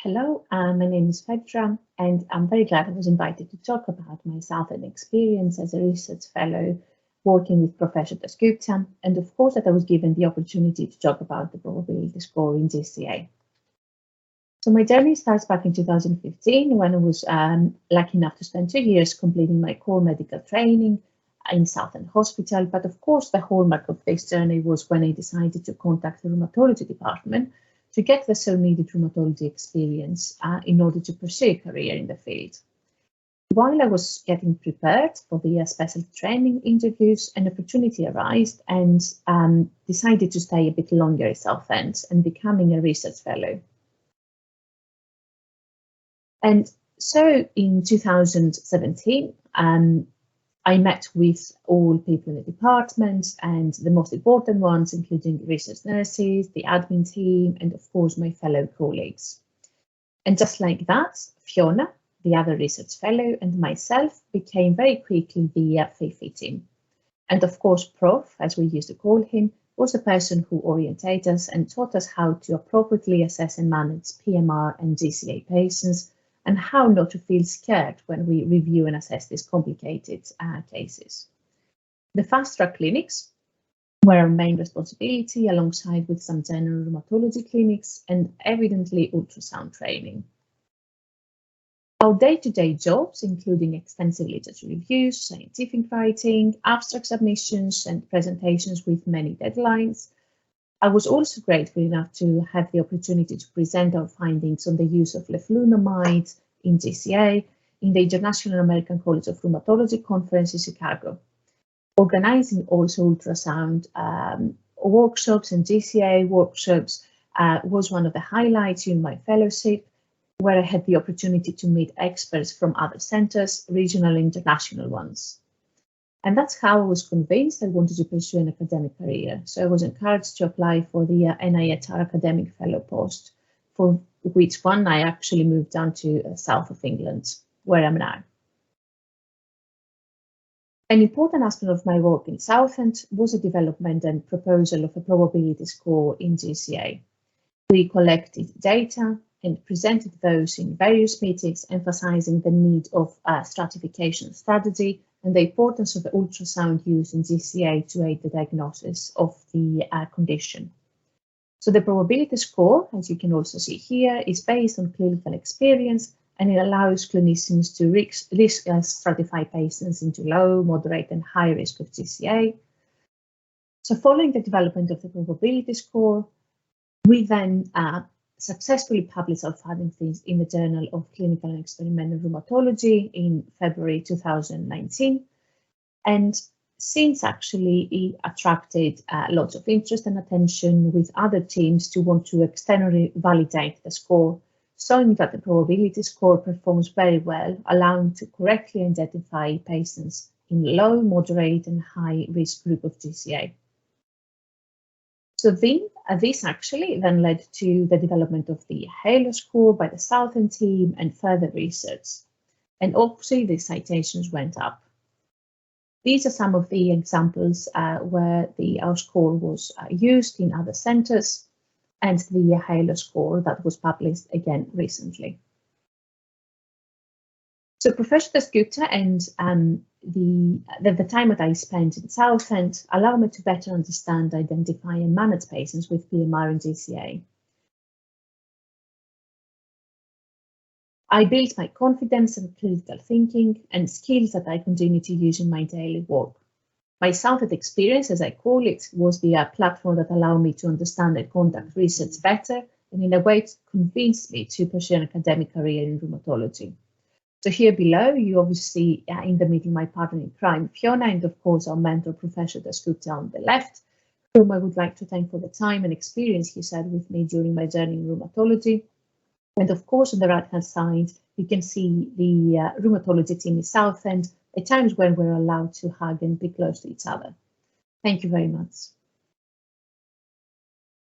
Hello, my name is Faidra, and I'm very glad I was invited to talk about my Southend experience as a research fellow working with Professor Dasgupta, and of course that I was given the opportunity to talk about the probability score in GCA. So my journey starts back in 2015 when I was lucky enough to spend 2 years completing my core medical training in Southend Hospital. But of course, the hallmark of this journey was when I decided to contact the rheumatology department to get the so needed rheumatology experience in order to pursue a career in the field. While I was getting prepared for the specialty training interviews, an opportunity arose and decided to stay a bit longer at Southends and becoming a research fellow. And so in 2017, I met with all people in the department and the most important ones, including research nurses, the admin team, and of course, my fellow colleagues. And just like that, Fiona, the other research fellow, and myself became very quickly the FIFI team. And of course, Prof, as we used to call him, was the person who orientated us and taught us how to appropriately assess and manage PMR and GCA patients, and how not to feel scared when we review and assess these complicated cases. The fast-track clinics were our main responsibility, alongside with some general rheumatology clinics and evidently ultrasound training. Our day-to-day jobs, including extensive literature reviews, scientific writing, abstract submissions, and presentations with many deadlines. I was also grateful enough to have the opportunity to present our findings on the use of leflunomide in GCA in the International American College of Rheumatology conference in Chicago. Organizing also ultrasound workshops and GCA workshops was one of the highlights in my fellowship, where I had the opportunity to meet experts from other centers, regional and international ones. And that's how I was convinced I wanted to pursue an academic career. So I was encouraged to apply for the NIHR academic fellow post, for which one I actually moved down to south of England, where I'm now. An important aspect of my work in Southend was the development and proposal of a probability score in GCA. We collected data and presented those in various meetings, emphasizing the need of a stratification strategy and the importance of the ultrasound used in GCA to aid the diagnosis of the condition. So the probability score, as you can also see here, is based on clinical experience, and it allows clinicians to risk stratify patients into low, moderate, and high risk of GCA. So following the development of the probability score, we then successfully published our findings in the Journal of Clinical and Experimental Rheumatology in February 2019. And since actually it attracted lots of interest and attention with other teams to want to externally validate the score, showing that the probability score performs very well, allowing to correctly identify patients in low, moderate, and high risk group of GCA. So this actually then led to the development of the HALO score by the Southend team and further research. And obviously the citations went up. These are some of the examples where our score was used in other centers, and the HALO score that was published again recently. So Professor Dasgupta and the time that I spent in Southend allowed me to better understand, identify and manage patients with PMR and GCA. I built my confidence and critical thinking and skills that I continue to use in my daily work. My Southend experience, as I call it, was the platform that allowed me to understand and conduct research better, and in a way it convinced me to pursue an academic career in rheumatology. So here below, you obviously see in the middle my partner in crime, Fiona, and of course our mentor, Professor Dasgupta, on the left, whom I would like to thank for the time and experience he shared with me during my journey in rheumatology. And of course, on the right-hand side, you can see the rheumatology team in Southend, at times when we're allowed to hug and be close to each other. Thank you very much.